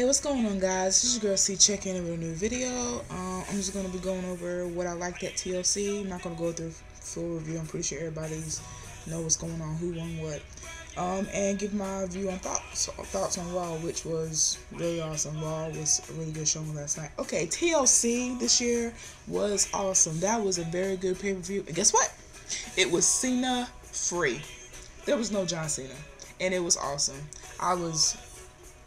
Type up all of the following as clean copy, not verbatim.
What's going on, guys? This is your girl C checking in with a new video. I'm just going to be going over what I liked at TLC. I'm not going to go through full review. I'm pretty sure everybody's know what's going on, who won what. And give my view on thoughts on Raw, which was really awesome. Raw was a really good show last night. Okay, TLC this year was awesome. That was a very good pay-per-view. And guess what? It was Cena free. There was no John Cena. And it was awesome. I was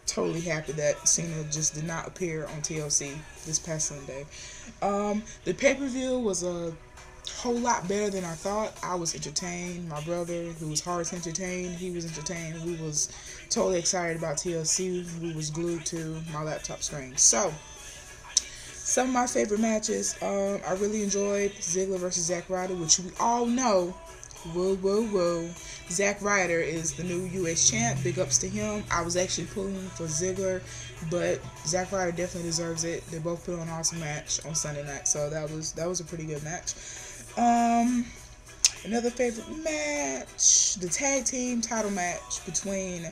totally happy that Cena just did not appear on TLC this past Sunday. The pay-per-view was a whole lot better than I thought. I was entertained. My brother, who was hard to entertain, he was entertained. We was totally excited about TLC. We was glued to my laptop screen. So, some of my favorite matches, I really enjoyed Ziggler versus Zack Ryder, which we all know. Whoa. Zack Ryder is the new U.S. champ. Big ups to him. I was actually pulling for Ziggler, but Zack Ryder definitely deserves it. They both put on an awesome match on Sunday night, so that was a pretty good match. Another favorite match, the tag team title match between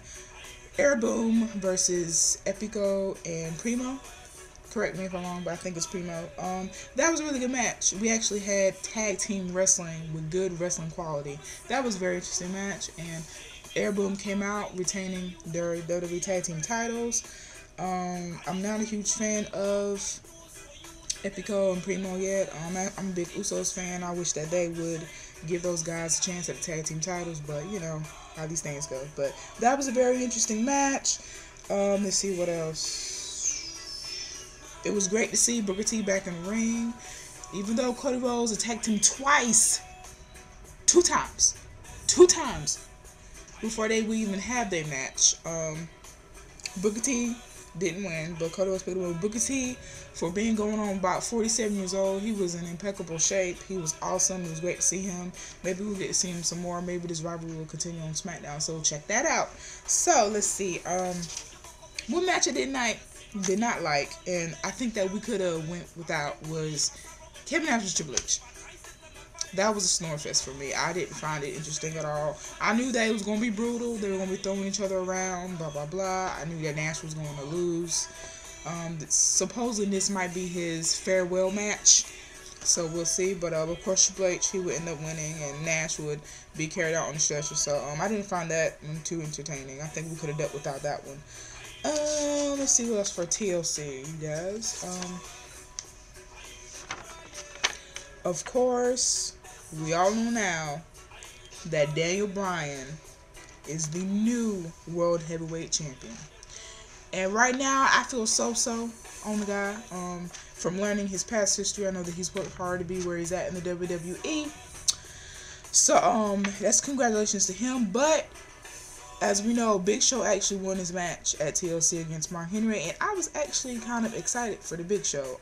Air Boom versus Epico and Primo. Correct me if I'm wrong, but I think it's Primo. That was a really good match. We actually had tag team wrestling with good wrestling quality. That was a very interesting match, and Air Boom came out retaining their WWE tag team titles. I'm not a huge fan of Epico and Primo yet. I'm a big Usos fan. I wish that they would give those guys a chance at the tag team titles, but you know how these things go. But that was a very interesting match. Let's see what else. It was great to see Booker T back in the ring, even though Cody Rhodes attacked him two times, before they would even have their match. Booker T didn't win, but Cody Rhodes picked up Booker T for being going on about 47 years old. He was in impeccable shape. He was awesome. It was great to see him. Maybe we'll get to see him some more. Maybe this rivalry will continue on SmackDown, so check that out. So let's see. What match I did not like, and I think that we could have went without, was Kevin Nash Triple H. That was a snore fest for me. I didn't find it interesting at all. I knew that it was going to be brutal. They were going to be throwing each other around, blah, blah, blah. I knew that Nash was going to lose. Supposedly this might be his farewell match, so we'll see. But of course Triple H, he would end up winning, and Nash would be carried out on the stretcher. So I didn't find that too entertaining. I think we could have dealt without that one. Let's see what else for TLC, you guys. Of course, we all know now that Daniel Bryan is the new World Heavyweight Champion. And right now, I feel so on the guy. From learning his past history, I know that he's worked hard to be where he's at in the WWE. So, that's congratulations to him. But as we know, Big Show actually won his match at TLC against Mark Henry, and I was actually kind of excited for the Big Show.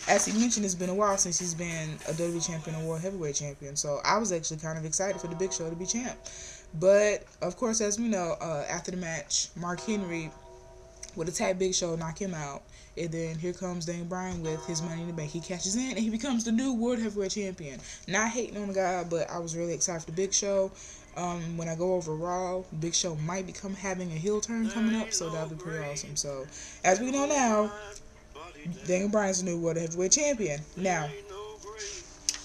As he mentioned, it's been a while since he's been a WWE champion or World Heavyweight champion, so I was actually kind of excited for the Big Show to be champ. But, of course, as we know, after the match, Mark Henry would attack Big Show, knock him out, and then here comes Daniel Bryan with his Money in the Bank. He cashes in, and he becomes the new World Heavyweight champion. Not hating on the guy, but I was really excited for the Big Show. When I go over Raw, Big Show might become having a heel turn coming up, so that'll be pretty awesome. So, as we know now, Daniel Bryan's the new World Heavyweight Champion. Now,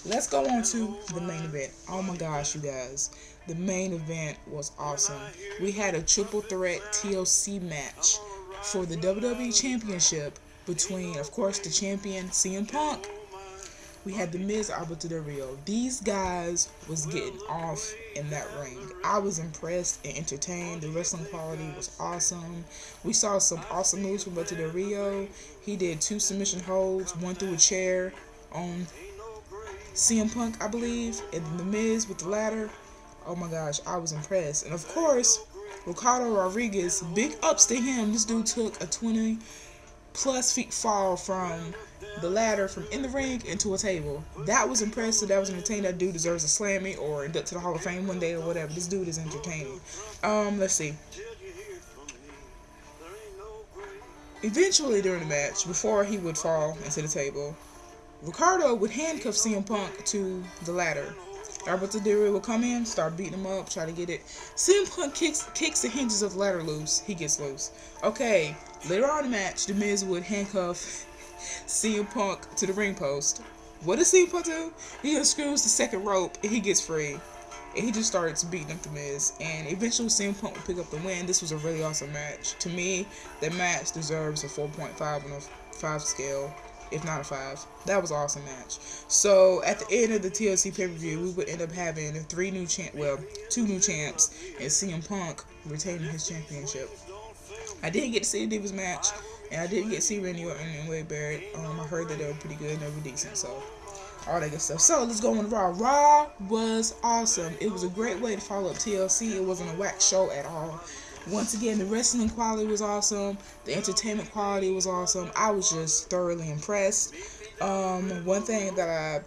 let's go on to the main event. Oh my gosh, you guys. The main event was awesome. We had a triple threat TLC match for the WWE Championship between, of course, the champion CM Punk. We had The Miz, Alberto Del Rio. These guys was getting off in that ring. I was impressed and entertained. The wrestling quality was awesome. We saw some awesome moves from Alberto Del Rio. He did 2 submission holds, one through a chair on CM Punk, I believe, and then The Miz with the ladder. Oh my gosh, I was impressed. And of course, Ricardo Rodriguez, big ups to him. This dude took a 20+ feet fall from the ladder from in the ring into a table. That was impressive. That was entertaining. That dude deserves a Slammy or induct to the Hall of Fame one day or whatever. This dude is entertaining. Let's see. Eventually during the match, before he would fall into the table, Ricardo would handcuff CM Punk to the ladder. Alberto Del Rio will come in, start beating him up, try to get it. CM Punk kicks the hinges of the ladder loose. He gets loose. Okay, later on in the match, The Miz would handcuff CM Punk to the ring post. What does CM Punk do? He unscrews the second rope and he gets free. And he just starts beating up The Miz. And eventually CM Punk will pick up the win. This was a really awesome match. To me, that match deserves a 4.5 on a 5 scale, if not a 5. That was an awesome match. So at the end of the TLC pay-per-view, we would end up having two new champs, and CM Punk retaining his championship. I didn't get to see the Divas match, and I didn't get to see Randy Orton and Wade Barrett. I heard that they were pretty good and they were decent, so all that good stuff. So let's go on to Raw. Raw was awesome. It was a great way to follow up TLC. It wasn't a whack show at all. Once again, the wrestling quality was awesome. The entertainment quality was awesome. I was just thoroughly impressed. One thing that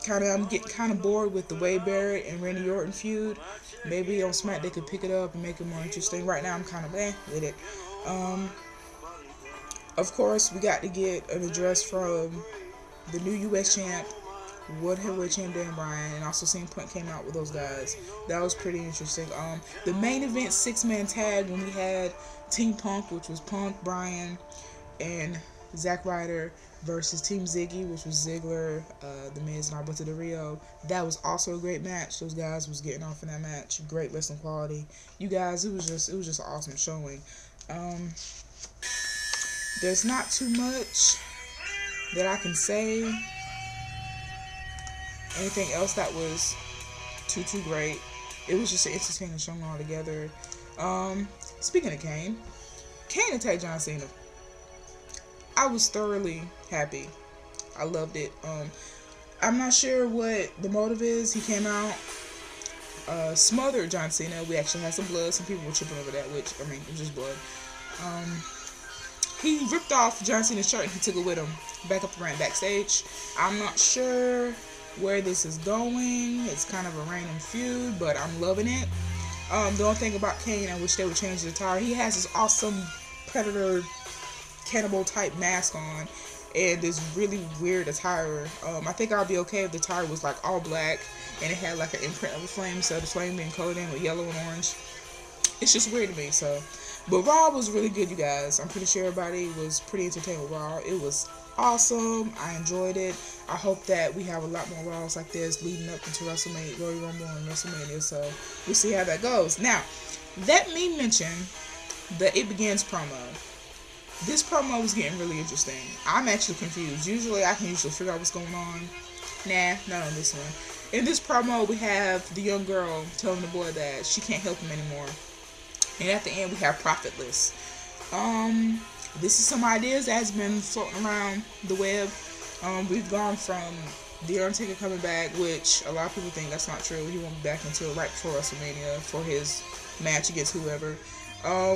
I'm getting kind of bored with the Wade Barrett and Randy Orton feud. Maybe on Smack they could pick it up and make it more interesting. Right now I'm kind of with it. Of course, we got to get an address from the new U.S. champ, World Heavyweight Champ Daniel Bryan, and also CM Punk came out with those guys. That was pretty interesting. The main event 6-man tag when we had Team Punk, which was Punk, Bryan, and Zack Ryder versus Team Ziggy, which was Ziggler, The Miz, and Alberto Del Rio. That was also a great match. Those guys was getting off in that match. Great wrestling quality. You guys, it was just an awesome showing. There's not too much that I can say. Anything else that was too great. It was just an entertaining show altogether. Speaking of Kane attacked John Cena. I was thoroughly happy. I loved it. I'm not sure what the motive is. He came out, smothered John Cena. We actually had some blood. Some people were tripping over that, which, I mean, it was just blood. He ripped off John Cena's shirt and he took it with him back up the ramp backstage. I'm not sure where this is going. It's kind of a random feud, but I'm loving it. The only thing about Kane, I wish they would change the attire. He has this awesome Predator cannibal type mask on and this really weird attire. I think I'll be okay if the attire was like all black and it had like an imprint of a flame, so the flame being colored in with yellow and orange. It's just weird to me. So, but Raw was really good, you guys. I'm pretty sure everybody was pretty entertained with Raw. It was awesome. I enjoyed it. I hope that we have a lot more Raws like this leading up into WrestleMania, Royal Rumble, and WrestleMania. So we'll see how that goes. Now, let me mention the It Begins promo. This promo was getting really interesting. I'm actually confused. Usually, I can figure out what's going on. Nah, not on this one. In this promo, we have the young girl telling the boy that she can't help him anymore. And at the end, we have Profitless. This is some ideas that has been floating around the web. We've gone from The Undertaker coming back, which a lot of people think that's not true. He won't be back until right before WrestleMania for his match against whoever.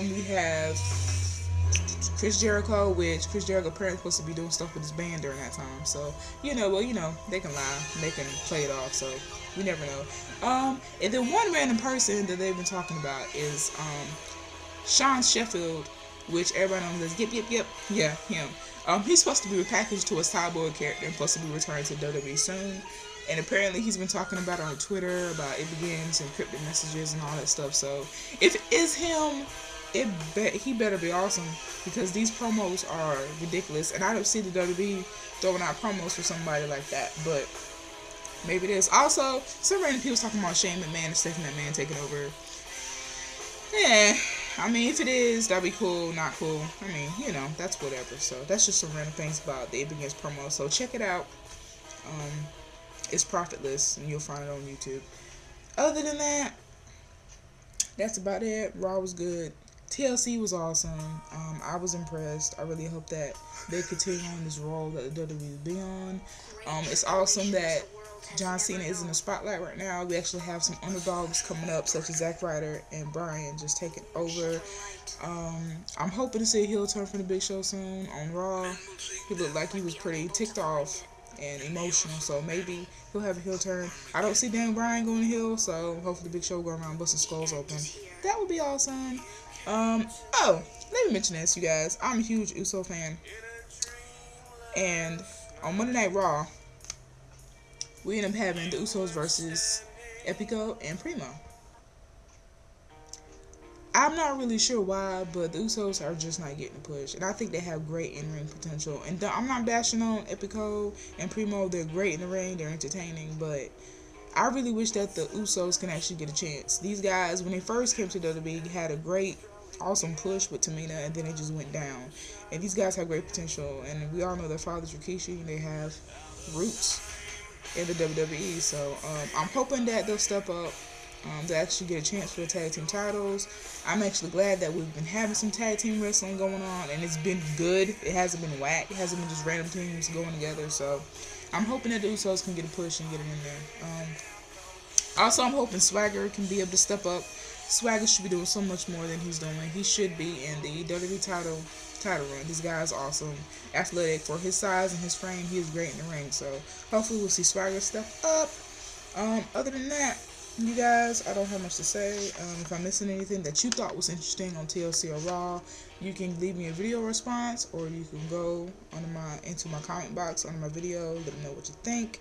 We have Chris Jericho, which Chris Jericho apparently supposed to be doing stuff with his band during that time. So, they can lie. They can play it off. So, we never know. And then one random person that they've been talking about is Sean Sheffield, which everybody knows as Yip. Yeah, him. He's supposed to be repackaged to a cyborg character and supposed to be returning to WWE soon. And apparently he's been talking about it on Twitter, about It Begins, encrypted messages and all that stuff. So, if it is him, he better be awesome, because these promos are ridiculous, and I don't see the WWE throwing out promos for somebody like that, but maybe it is. Also, some random people talking about Shane McMahon and Stephanie McMahon taking over. Yeah, I mean, if it is, that'd be cool, not cool. I mean, that's whatever. So, that's just some random things about the It Begins promo. So, check it out. It's Profitless, and you'll find it on YouTube. Other than that, that's about it. Raw was good. TLC was awesome. I was impressed. I really hope that they continue on this role that the WWE will be on. It's awesome that John Cena is in the spotlight right now. We actually have some underdogs coming up, such as Zack Ryder and Bryan just taking over. I'm hoping to see a heel turn from the Big Show soon on Raw. He looked like he was pretty ticked off and emotional, so maybe he'll have a heel turn. I don't see Dan Bryan going heel, so hopefully the Big Show will go around busting skulls open. That would be awesome. Let me mention this, you guys. I'm a huge Uso fan. And on Monday Night Raw, we ended up having the Usos versus Epico, and Primo. I'm not really sure why, but the Usos are just not getting pushed. And I think they have great in-ring potential. And I'm not bashing on Epico and Primo. They're great in the ring. They're entertaining. But I really wish that the Usos can actually get a chance. These guys, when they first came to WWE, had a great, awesome push with Tamina, and then it just went down. And these guys have great potential. And we all know their father's Rikishi, and they have roots in the WWE. So I'm hoping that they'll step up to actually get a chance for the tag team titles. I'm actually glad that we've been having some tag team wrestling going on, and it's been good. It hasn't been whack. It hasn't been just random teams going together. So I'm hoping that the Usos can get a push and get it in there. Also, I'm hoping Swagger can be able to step up. Swagger should be doing so much more than he's doing. He should be in the WWE title run. This guy is awesome, athletic for his size and his frame. He is great in the ring. So hopefully we'll see Swagger step up. Other than that, you guys, I don't have much to say. If I'm missing anything that you thought was interesting on TLC or Raw, you can leave me a video response, or you can go into my comment box under my video, let me know what you think.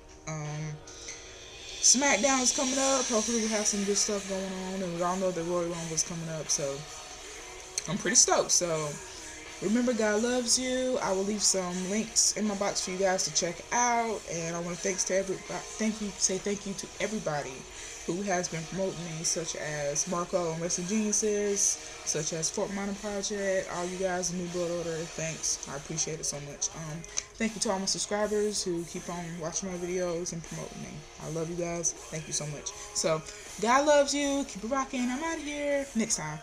SmackDown is coming up. Hopefully we'll have some good stuff going on, and we all know the Royal Rumble is coming up, so I'm pretty stoked. So remember, God loves you. I will leave some links in my box for you guys to check out, and I want to say thank you to everybody who has been promoting me, such as Marco and Wrestling Geniuses, such as Fort Minor Project, all you guys in New Blood Order. Thanks, I appreciate it so much. Thank you to all my subscribers who keep on watching my videos and promoting me. I love you guys. Thank you so much. So, God loves you. Keep it rocking. I'm out of here. Next time.